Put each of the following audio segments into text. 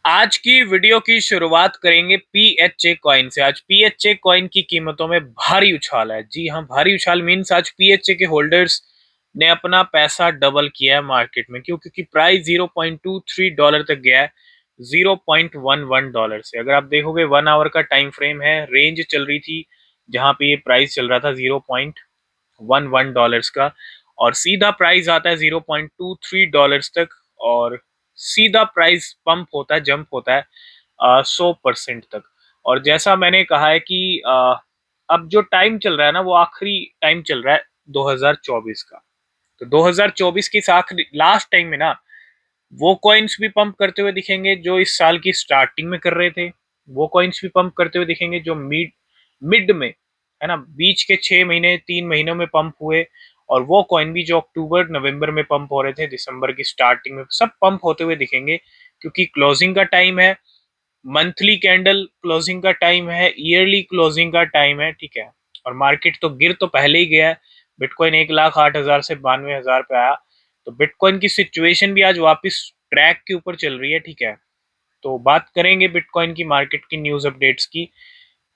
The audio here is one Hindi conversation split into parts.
आज की वीडियो की शुरुआत करेंगे पीएचए कॉइन से। आज पीएचए कॉइन की कीमतों में भारी उछाल है। जी हाँ, भारी उछाल मीन्स आज पीएचए के होल्डर्स ने अपना पैसा डबल किया है मार्केट में। क्यों? क्योंकि प्राइस $0.23 तक गया है $0.11 से। अगर आप देखोगे 1 आवर का टाइम फ्रेम है, रेंज चल रही थी जहां पे ये प्राइस चल रहा था $0.11 का, और सीधा प्राइस आता है $0.23 तक, और सीधा प्राइस पंप होता है, जंप होता है 100% तक। और जैसा मैंने कहा है कि अब जो टाइम चल रहा है ना, वो आखिरी टाइम चल रहा है 2024 का। तो 2024 के इस आखिरी लास्ट टाइम में ना, वो कॉइन्स भी पंप करते हुए दिखेंगे जो इस साल की स्टार्टिंग में कर रहे थे। वो कॉइन्स भी पंप करते हुए दिखेंगे जो मिड मिड में, है ना, बीच के 6 महीने 3 महीनों में पंप हुए। और वो कॉइन भी जो अक्टूबर नवंबर में पंप हो रहे थे, दिसंबर की स्टार्टिंग में, सब पंप होते हुए दिखेंगे। क्योंकि क्लोजिंग का टाइम है, मंथली कैंडल क्लोजिंग का टाइम है, ईयरली क्लोजिंग का टाइम है, ठीक है। और मार्केट तो गिर तो पहले ही गया है। बिटकॉइन 1,08,000 से 92,000 पे आया। तो बिटकॉइन की सिचुएशन भी आज वापस ट्रैक के ऊपर चल रही है, ठीक है। तो बात करेंगे बिटकॉइन की मार्केट की न्यूज अपडेट्स की।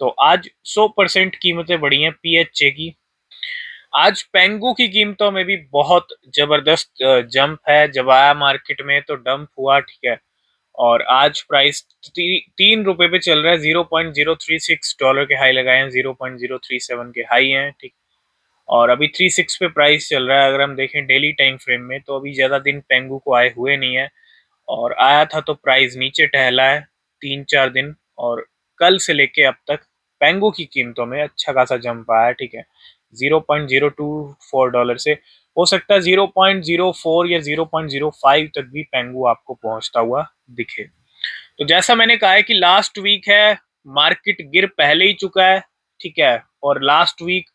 तो आज 100% कीमतें बढ़ी हैं पीएचए की। आज पेंगू की कीमतों में भी बहुत जबरदस्त जंप है। जब आया मार्केट में तो डंप हुआ, ठीक है। और आज प्राइस 3 रुपए पे चल रहा है। $0.036 के हाई लगाए हैं, 0.037 के हाई हैं, ठीक। और अभी 36 पे प्राइस चल रहा है। अगर हम देखें डेली टाइम फ्रेम में, तो अभी ज्यादा दिन पेंगू को आए हुए नहीं है। और आया था तो प्राइस नीचे टहला है 3-4 दिन। और कल से लेके अब तक पेंगू की कीमतों में अच्छा खासा जंप आया, ठीक है। $0.024 से हो सकता है 0.04 या 0.05 तक भी पेंगू आपको पहुंचता हुआ दिखे। तो जैसा मैंने कहा है कि लास्ट वीक है, मार्केट गिर पहले ही चुका है, ठीक है। और लास्ट वीक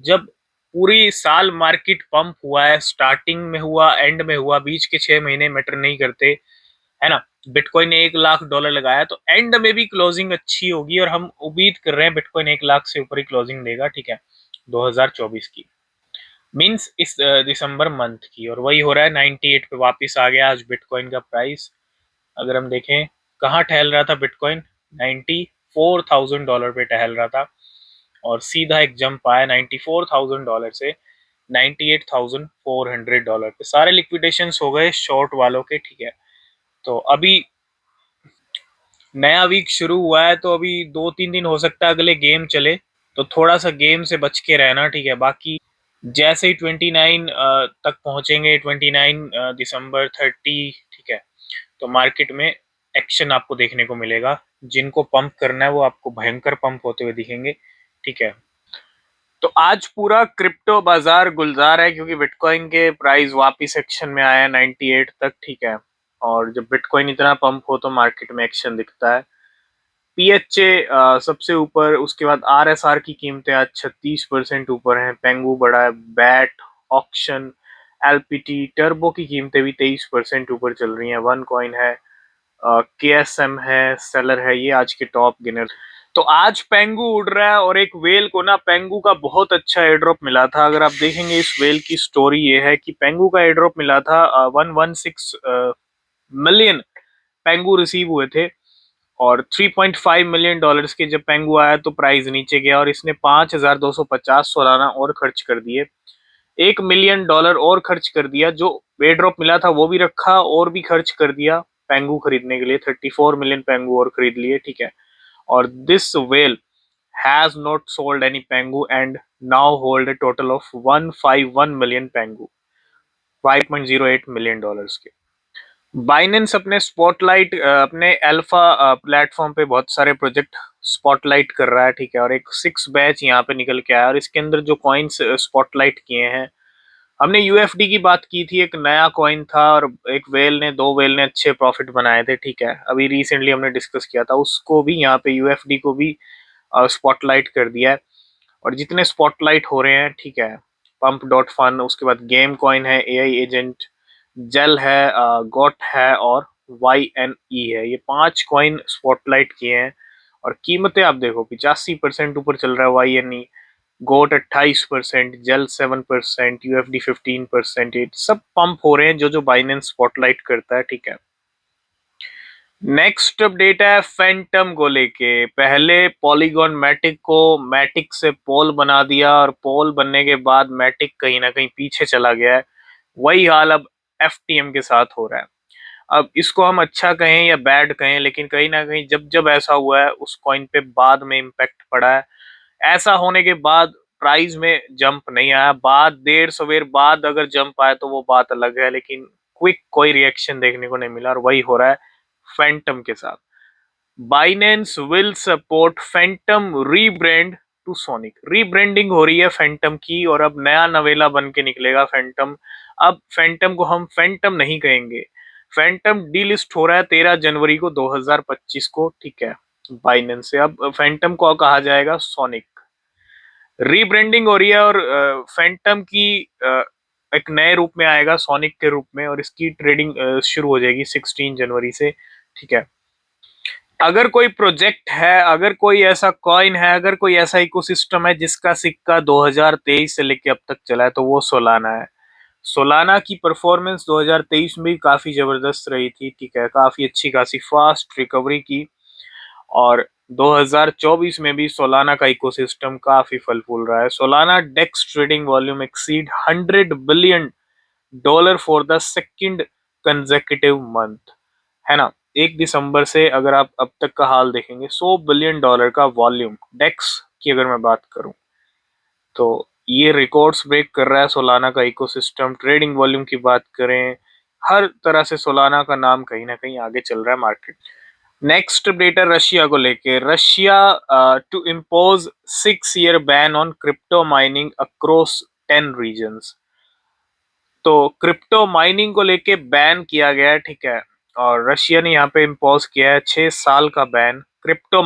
जब पूरी साल मार्केट पंप हुआ है, स्टार्टिंग में हुआ, एंड में हुआ, बीच के 6 महीने मैटर नहीं करते, है ना। बिटकॉइन ने $1,00,000 लगाया, तो एंड में भी क्लोजिंग अच्छी होगी, और हम उम्मीद कर रहे हैं बिटकॉइन 1 लाख से ऊपर ही क्लोजिंग देगा, ठीक है, 2024 की। मीन्स इस दिसंबर मंथ की। और वही हो रहा है, 98 पे वापस आ गया आज बिटकॉइन का प्राइस। अगर हम देखें कहाँ टहल रहा था बिटकॉइन, $94,000 पे टहल रहा था। और सीधा एक जंप आया $94,000 से $98,400 पे। सारे लिक्विडेशंस हो गए शॉर्ट वालों के, ठीक है। तो अभी नया वीक शुरू हुआ है, तो अभी 2-3 दिन हो सकता है अगले गेम चले, तो थोड़ा सा गेम से बच के रहना, ठीक है। बाकी जैसे ही 29 तक पहुंचेंगे, 29 दिसंबर 30, ठीक है, तो मार्केट में एक्शन आपको देखने को मिलेगा। जिनको पंप करना है वो आपको भयंकर पंप होते हुए दिखेंगे, ठीक है। तो आज पूरा क्रिप्टो बाजार गुलजार है, क्योंकि बिटकॉइन के प्राइस वापस एक्शन में आया 98 तक, ठीक है। और जब बिटकॉइन इतना पंप हो तो मार्केट में एक्शन दिखता है। पीएचए सबसे ऊपर, उसके बाद आरएसआर की कीमतें आज 36% ऊपर हैं। पेंगू बड़ा है, बैट, ऑक्शन, एलपीटी, टर्बो की कीमतें भी 23% ऊपर चल रही हैं। वन कॉइन है, केएसएम है, सेलर है, ये आज के टॉप गेनर। तो आज पेंगू उड़ रहा है, और एक वेल को ना पेंगू का बहुत अच्छा एयर ड्रॉप मिला था। अगर आप देखेंगे इस वेल की स्टोरी ये है कि पेंगू का एयर ड्रॉप मिला था, 116 मिलियन पेंगू रिसीव हुए थे। और $3.5 मिलियन के जब पेंगू आया तो प्राइस नीचे गया, और इसने 5,250 सोलाना और खर्च कर दिए। $1 मिलियन और खर्च कर दिया। जो एयर ड्रॉप मिला था वो भी रखा, और भी खर्च कर दिया पेंगू खरीदने के लिए। 34 मिलियन पेंगू और खरीद लिए, ठीक है। और this whale has not sold any Pengu and now hold a total of 151 million Pengu, $5.08 million के। बाइनेंस अपने स्पॉटलाइट, अपने अल्फा प्लेटफॉर्म पे बहुत सारे प्रोजेक्ट स्पॉटलाइट कर रहा है, ठीक है। और एक 6 बैच यहाँ पे निकल के आया, और इसके अंदर जो कॉइन्स स्पॉटलाइट किए हैं, हमने यूएफडी की बात की थी, एक नया कॉइन था, और एक वेल ने, दो वेल ने अच्छे प्रॉफिट बनाए थे, ठीक है। अभी रिसेंटली हमने डिस्कस किया था उसको भी, यहाँ पे यूएफडी को भी स्पॉटलाइट कर दिया है। और जितने स्पॉटलाइट हो रहे हैं, ठीक है, पंप डॉट फन, उसके बाद गेम कॉइन है, एआई एजेंट, जेल है, गोट है, और वाई एन ई है, ये 5 कॉइन स्पॉटलाइट किए हैं। और कीमतें आप देखो, 85% ऊपर चल रहा है वाई एन ई, गोट 28%, जेल 7%, यूएफडी 15%, सब पंप हो रहे हैं जो जो बाइनेंस स्पॉटलाइट करता है, ठीक है। नेक्स्ट अपडेट है फैंटम को लेके। पहले पॉलीगॉन मैटिक को मैटिक से पोल बना दिया और पोल बनने के बाद मैटिक कहीं ना कहीं पीछे चला गया है। वही हाल अब एफटीएम के साथ हो रहा है। अब इसको हम अच्छा कहें या बैड कहें, लेकिन कहीं ना कहीं जब जब ऐसा हुआ है उस कॉइन पे बाद में इम्पैक्ट पड़ा है। ऐसा होने के बाद प्राइस में जंप नहीं आया, बाद देर सवेर बाद अगर जंप आया तो वो बात अलग है, लेकिन क्विक कोई रिएक्शन देखने को नहीं मिला और वही हो रहा है फैंटम के साथ। Binance will support Phantom rebrand to Sonic. Rebranding हो रही है फैंटम की और अब नया नवेला बन के निकलेगा फैंटम। अब फैंटम को हम फैंटम नहीं कहेंगे। फैंटम डीलिस्ट हो रहा है 13 जनवरी को 2025 को, ठीक है, बाइनेंस से। अब फैंटम को कहा जाएगा सोनिक। रीब्रांडिंग हो रही है और फैंटम की एक नए रूप में आएगा सोनिक के रूप में, और इसकी ट्रेडिंग शुरू हो जाएगी 16 जनवरी से, ठीक है। अगर कोई प्रोजेक्ट है, अगर कोई ऐसा कॉइन है, अगर कोई ऐसा इकोसिस्टम है जिसका सिक्का 2023 से लेके अब तक चला है तो वो सोलाना है। सोलाना की परफॉर्मेंस 2023 में भी काफी जबरदस्त रही थी, ठीक है, काफी अच्छी खासी फास्ट रिकवरी की। और 2024 में भी सोलाना का इकोसिस्टम काफी फल फूल रहा है। Solana dex trading volume exceed $100 billion for the second consecutive month, है ना। 1 दिसंबर से अगर आप अब तक का हाल देखेंगे, $100 बिलियन का वॉल्यूम डेक्स की अगर मैं बात करूं तो ये रिकॉर्ड्स ब्रेक कर रहा है सोलाना का इकोसिस्टम। ट्रेडिंग वॉल्यूम की बात करें, हर तरह से सोलाना का नाम कहीं ना कहीं आगे चल रहा है मार्केट। नेक्स्ट अपडेट है रशिया को लेके। Russia to impose 6 year ban on crypto mining across 10 regions. तो क्रिप्टो माइनिंग को लेके बैन किया गया है, ठीक है, और रशिया ने यहाँ पे इम्पोज किया है 6 साल का बैन क्रिप्टो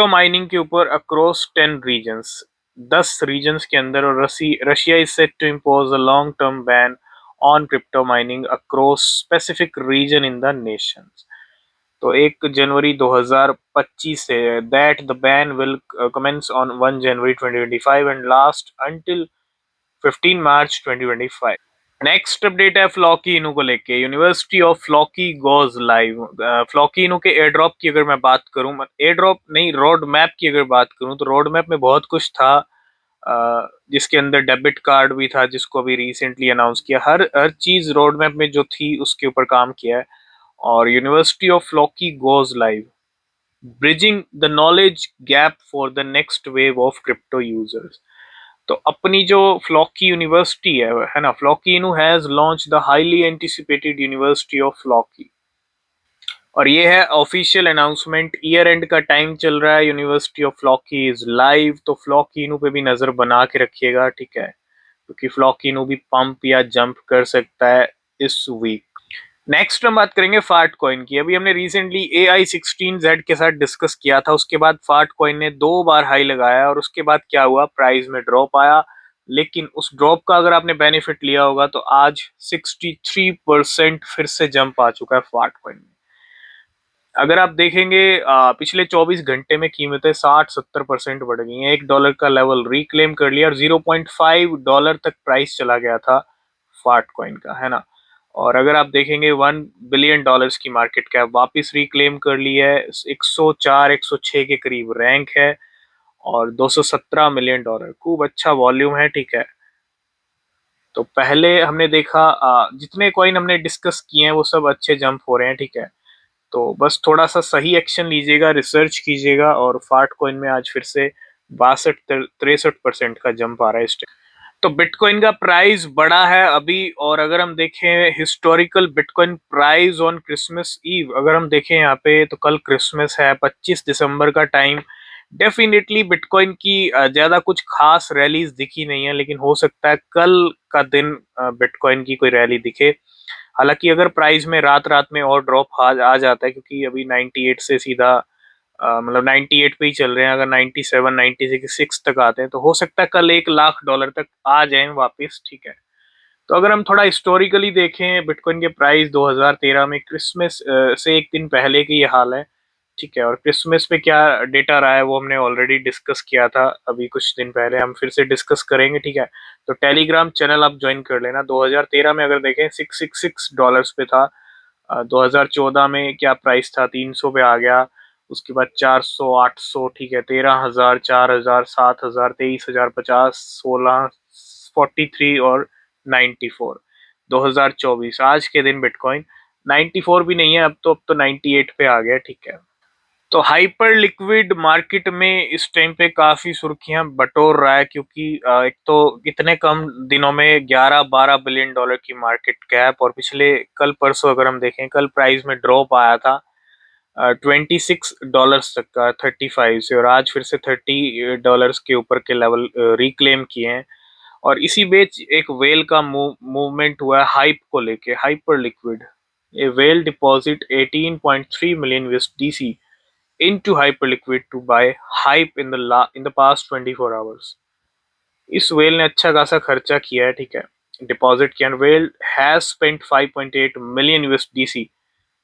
माइनिंग के ऊपर अक्रॉस 10 रीजन्स, 10 रीजन्स के अंदर। और Russia is set to impose a long term ban on crypto mining across specific region in the nation. तो 1 जनवरी 2025 से that the ban will commence on 1 January 2025 and last until 15 March 2025। Next update है फ्लॉकी इनू को लेके। University of Floki goes live. Floki Inu के एयर ड्रॉप की अगर मैं बात करूं, एयर ड्रॉप नहीं, रोड मैप की अगर बात करूं तो रोड मैप में बहुत कुछ था, जिसके अंदर डेबिट कार्ड भी था जिसको भी रिसेंटली अनाउंस किया। हर हर चीज रोड मैप में जो थी उसके ऊपर काम किया है। और university of Floki goes live, bridging the knowledge gap for the next wave of crypto users. तो अपनी जो फ्लॉकी यूनिवर्सिटी है ना, फ्लॉकी इनू has launch the highly anticipated university of Floki. और ये है ऑफिशियल अनाउंसमेंट। ईयर एंड का टाइम चल रहा है, university of Floki is live. तो फ्लॉकी इनू पे भी नजर बना के रखिएगा, ठीक है, क्योंकि फ्लॉकी इनू भी पंप या जंप कर सकता है इस वीक। नेक्स्ट हम बात करेंगे फार्ट कॉइन की। अभी हमने रिसेंटली AI16Z के साथ डिस्कस किया था, उसके बाद फार्ट कॉइन ने 2 बार हाई लगाया और उसके बाद क्या हुआ, प्राइस में ड्रॉप आया। लेकिन उस ड्रॉप का अगर आपने बेनिफिट लिया होगा तो आज 63% फिर से जंप आ चुका है फार्ट कॉइन में। अगर आप देखेंगे पिछले 24 घंटे में कीमतें 60-70% बढ़ गई हैं। $1 का लेवल रिक्लेम कर लिया और $0.5 तक प्राइस चला गया था फार्ट कॉइन का, है ना। और अगर आप देखेंगे $1 बिलियन की मार्केट कैप वापस रिक्लेम कर ली है, 104-106 के करीब रैंक है और $217 मिलियन, खूब अच्छा वॉल्यूम है, ठीक है। तो पहले हमने देखा जितने कॉइन हमने डिस्कस किए हैं वो सब अच्छे जंप हो रहे हैं, ठीक है। तो बस थोड़ा सा सही एक्शन लीजिएगा, रिसर्च कीजिएगा। और फार्ट कॉइन में आज फिर से 62-63% का जंप आ रहा है इस टाइम। तो बिटकॉइन का प्राइस बढ़ा है अभी। और अगर हम देखें historical bitcoin price on Christmas Eve, अगर हम देखें यहाँ पे तो कल क्रिसमस है, 25 दिसंबर का टाइम। डेफिनेटली बिटकॉइन की ज्यादा कुछ खास रैलीज दिखी नहीं है, लेकिन हो सकता है कल का दिन बिटकॉइन की कोई रैली दिखे। हालांकि अगर प्राइस में रात रात में और ड्रॉप आ जाता है, क्योंकि अभी 98 से सीधा मतलब 98 पे ही चल रहे हैं, अगर 97 96 तक आते हैं तो हो सकता है कल $1 लाख तक आ जाए वापस, ठीक है। तो अगर हम थोड़ा हिस्टोरिकली देखें बिटकॉइन के प्राइस 2013 में क्रिसमस से एक दिन पहले की ये हाल है, ठीक है। और क्रिसमस पे क्या डेटा रहा है वो हमने ऑलरेडी डिस्कस किया था अभी कुछ दिन पहले, हम फिर से डिस्कस करेंगे, ठीक है। तो टेलीग्राम चैनल आप ज्वाइन कर लेना। 2013 में अगर देखें $666 पे था 2014 में क्या प्राइस था, 300 पे आ गया। उसके बाद 400, 800, ठीक है, 13,000, 4,000, 7,000, 23,000, 50, 16, 43 और 94। 2024 आज के दिन बिटकॉइन 94 भी नहीं है, अब तो 98 पे आ गया, ठीक है। तो हाइपर लिक्विड मार्केट में इस टाइम पे काफी सुर्खियां बटोर रहा है, क्योंकि एक तो इतने कम दिनों में 11-12 बिलियन डॉलर की मार्केट कैप, और पिछले कल परसों अगर हम देखें, कल प्राइस में ड्रॉप आया था $26 तक का, 35 से, और आज फिर से $30 के ऊपर के लेवल रिक्लेम किए हैं। और इसी बीच एक वेल का मूवमेंट हुआ है हाइप को लेके, hyper liquid. A well deposit 18.3 million USDC into Hyperliquid to buy hype in the past 24 hours। इस वेल ने अच्छा खासा खर्चा किया है, ठीक है, डिपॉजिट किया। Well has spent 5.8 million USDC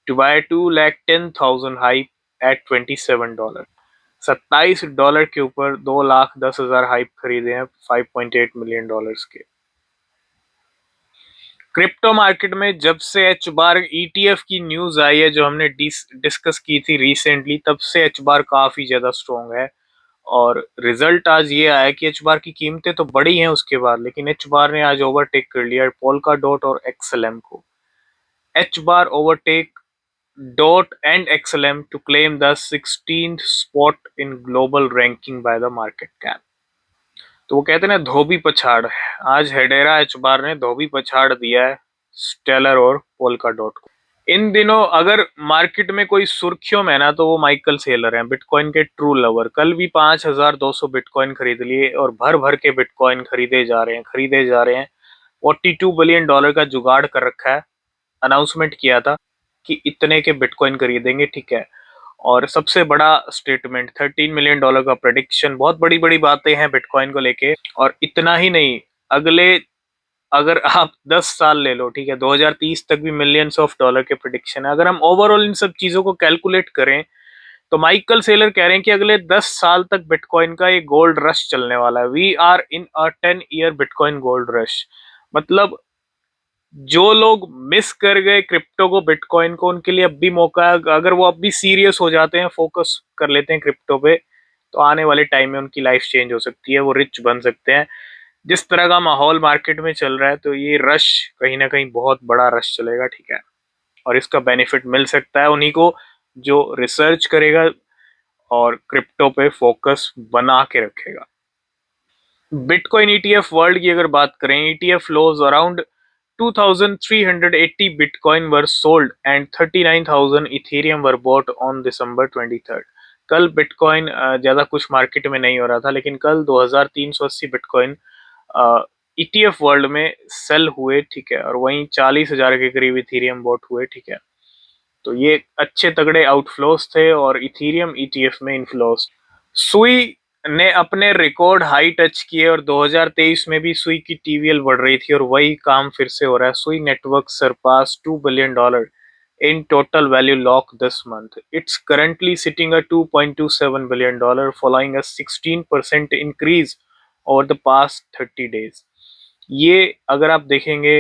to buy 210,000 hype at $27। $27 के ऊपर 2,10,000 हाइप खरीदे हैं 5.8 million के। क्रिप्टो मार्केट में जब से एच बार ईटीएफ की न्यूज आई है, जो हमने डिस्कस की थी रिसेंटली, तब से एच बार काफी ज्यादा स्ट्रॉन्ग है। और रिजल्ट आज ये आया कि एच बार की कीमतें तो बढ़ी हैं उसके बाद, लेकिन एच बार ने आज ओवरटेक कर लिया पोल्का डॉट और एक्सएलएम को। H bar overtake DOT and XLM to claim the 16th spot in global ranking by the market cap. तो वो कहते हैं ना, धोबी पछाड़। आज हेडेरा एच बार ने धोबी पछाड़ दिया है स्टेलर और पोल्का डॉट को। इन दिनों अगर मार्केट में कोई सुर्खियों में ना, तो वो माइकल सेलर हैं, बिटकॉइन के ट्रू लवर। कल भी 5,200 बिटकॉइन खरीद लिए, और भर भर के बिटकॉइन खरीदे जा रहे हैं, खरीदे जा रहे हैं। $42 बिलियन का जुगाड़ कर रखा है। अनाउंसमेंट किया था कि इतने के बिटकॉइन खरीदेंगे, ठीक है। और सबसे बड़ा स्टेटमेंट, $13 मिलियन का प्रेडिक्शन, बहुत बड़ी बड़ी बातें हैं बिटकॉइन को लेके। और इतना ही नहीं, अगले, अगर आप 10 साल ले लो, ठीक है, 2030 तक भी मिलियंस ऑफ डॉलर के प्रिडिक्शन है। अगर हम ओवरऑल इन सब चीजों को कैलकुलेट करें, तो माइकल सेलर कह रहे हैं कि अगले 10 साल तक बिटकॉइन का एक गोल्ड रश चलने वाला है। We are in a 10 year bitcoin gold rush. मतलब जो लोग मिस कर गए क्रिप्टो को, बिटकॉइन को, उनके लिए अब भी मौका है। अगर वो अब भी सीरियस हो जाते हैं, फोकस कर लेते हैं क्रिप्टो पे, तो आने वाले टाइम में उनकी लाइफ चेंज हो सकती है, वो रिच बन सकते हैं। जिस तरह का माहौल मार्केट में चल रहा है, तो ये रश कहीं ना कहीं बहुत बड़ा रश चलेगा, ठीक है। और इसका बेनिफिट मिल सकता है उन्हीं को जो रिसर्च करेगा और क्रिप्टो पे फोकस बना के रखेगा। बिटकॉइन ईटीएफ वर्ल्ड की अगर बात करें, ETF flows around 2,380 bitcoin were sold and 39,000 Ethereum were bought on December 23rd। कल बिटकॉइन ज्यादा कुछ मार्केट में नहीं हो रहा था, लेकिन कल 2,380 बिटकॉइन ईटीएफ वर्ल्ड में सेल हुए, ठीक है। और वहीं 40,000 के करीब इथेरियम बॉट हुए, ठीक है। तो ये अच्छे तगड़े आउटफ्लोस थे, और इथेरियम ईटीएफ में इनफ्लोस। सुई ने अपने रिकॉर्ड हाई टच किए, और 2023 में भी सुई की टीवीएल बढ़ रही थी, और वही काम फिर से हो रहा है। Sui network surpass $2 billion in total value lock this month। It's currently sitting at $2.27 billion, following a 16% increase over the past 30 days। ये अगर आप देखेंगे,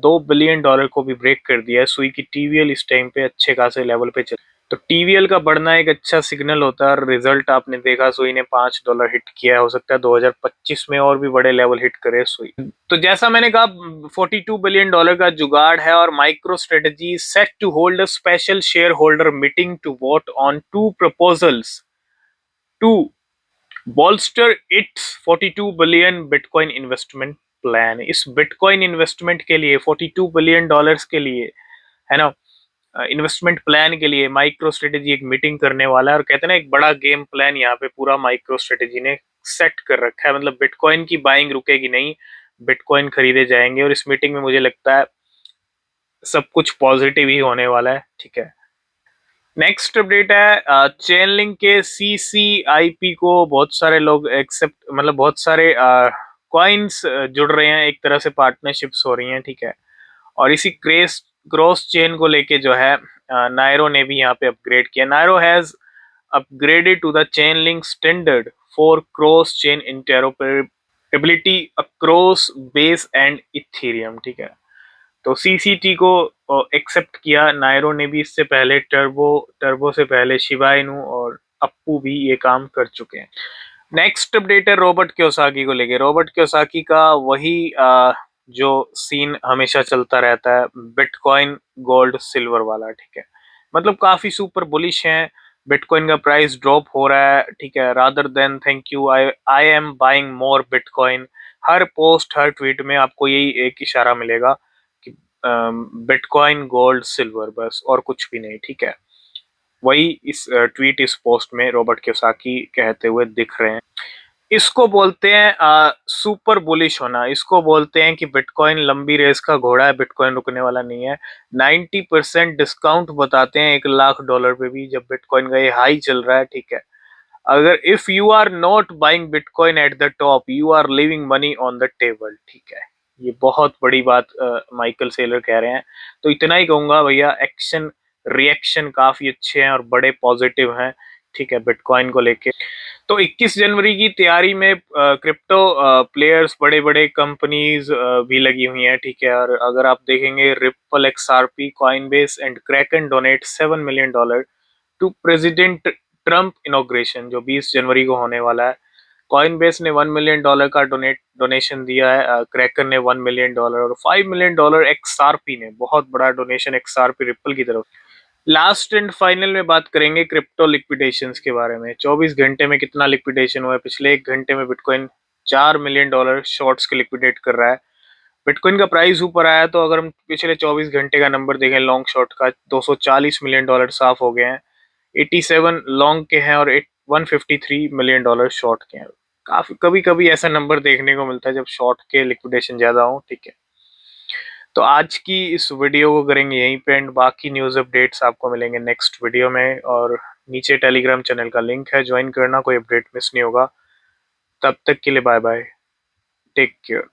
$2 बिलियन को भी ब्रेक कर दिया है सुई की टीवीएल। इस टाइम पे अच्छे खासे लेवल पे चल, तो टीवीएल का बढ़ना एक अच्छा सिग्नल होता है। और रिजल्ट आपने देखा, सुई ने $5 हिट किया है, हो सकता है 2025 में और भी बड़े लेवल हिट करे सुई। तो जैसा मैंने कहा, $42 बिलियन का जुगाड़ है, और MicroStrategy set to hold a special share holder meeting to vote on 2 proposals to bolster its 42 billion bitcoin investment plan. इस बिटकॉइन इन्वेस्टमेंट के लिए, $42 बिलियन के लिए, है ना, इन्वेस्टमेंट प्लान के लिए माइक्रो स्ट्रेटेजी एक मीटिंग करने वाला है। और कहते हैं ना, एक बड़ा गेम प्लान यहाँ पे पूरा माइक्रो स्ट्रेटेजी ने सेट कर रखा है। मतलब बिटकॉइन की बाइंग रुकेगी नहीं, बिटकॉइन खरीदे जाएंगे। और इस मीटिंग में मुझे लगता है सब कुछ पॉजिटिव ही होने वाला है, ठीक है। नेक्स्ट अपडेट है चेन लिंक के सीसीआईपी को बहुत सारे लोग एक्सेप्ट, मतलब बहुत सारे कॉइन्स जुड़ रहे हैं, एक तरह से पार्टनरशिप्स हो रही हैं, ठीक है। और इसी क्रॉस चेन को लेके जो है, नायरो ने भी यहाँ पे अपग्रेड किया। नायरो has upgraded to the Chainlink standard for cross chain interoperability across Base and Ethereum, ठीक है। तो सीसीटी को एक्सेप्ट किया नायरो ने भी, इससे पहले टर्बो टर्बो से पहले शिबा इनू और अप्पू भी ये काम कर चुके हैं। नेक्स्ट अपडेट है रॉबर्ट कियोसाकी को लेके। रॉबर्ट कियोसाकी का वही जो सीन हमेशा चलता रहता है, बिटकॉइन गोल्ड सिल्वर वाला, ठीक है। मतलब काफी सुपर बुलिश हैं, बिटकॉइन का प्राइस ड्रॉप हो रहा है, ठीक है। Rather than thank you I I am buying more bitcoin, her post her tweet में आपको यही एक इशारा मिलेगा कि बिटकॉइन गोल्ड सिल्वर, बस और कुछ भी नहीं, ठीक है। वही इस ट्वीट इस पोस्ट में रॉबर्ट कियोसाकी कहते हुए दिख रहे हैं। इसको बोलते हैं सुपर बुलिश होना। इसको बोलते हैं कि बिटकॉइन लंबी रेस का घोड़ा है, बिटकॉइन रुकने वाला नहीं है। 90% डिस्काउंट बताते हैं $1 लाख पे भी, जब बिटकॉइन का ये हाई चल रहा है, ठीक है। अगर if you are not buying bitcoin at the top, you are leaving money on the table, ठीक है। ये बहुत बड़ी बात माइकल सेलर कह रहे हैं। तो इतना ही कहूंगा भैया, एक्शन रिएक्शन काफी अच्छे हैं और बड़े पॉजिटिव हैं, ठीक है, बिटकॉइन को लेके। तो 21 जनवरी की तैयारी में क्रिप्टो प्लेयर्स, बड़े बड़े कंपनीज भी लगी हुई हैं, ठीक है। और अगर आप देखेंगे, Ripple, XRP, Coinbase and Kraken donate $7 million to President Trump inauguration, जो 20 जनवरी को होने वाला है। कॉइनबेस ने $1 million का डोनेशन दिया है, क्रैकन ने $1 million, और $5 million एक्सआरपी ने, बहुत बड़ा डोनेशन एक्सआरपी रिपल की तरफ। लास्ट एंड फाइनल में बात करेंगे क्रिप्टो लिक्विडेशंस के बारे में। 24 घंटे में कितना लिक्विडेशन हुआ है? पिछले 1 घंटे में बिटकॉइन $4 million शॉर्ट्स के लिक्विडेट कर रहा है। बिटकॉइन का प्राइस ऊपर आया, तो अगर हम पिछले 24 घंटे का नंबर देखें लॉन्ग शॉर्ट का, $240 million साफ हो गए हैं। 87 लॉन्ग के हैं और 153 million शॉर्ट के हैं। काफी कभी कभी ऐसा नंबर देखने को मिलता है जब शॉर्ट के लिक्विडेशन ज्यादा हो, ठीक है। तो आज की इस वीडियो को करेंगे यहीं पे एंड, बाकी न्यूज़ अपडेट्स आपको मिलेंगे नेक्स्ट वीडियो में। और नीचे टेलीग्राम चैनल का लिंक है, ज्वाइन करना, कोई अपडेट मिस नहीं होगा। तब तक के लिए बाय बाय, टेक केयर।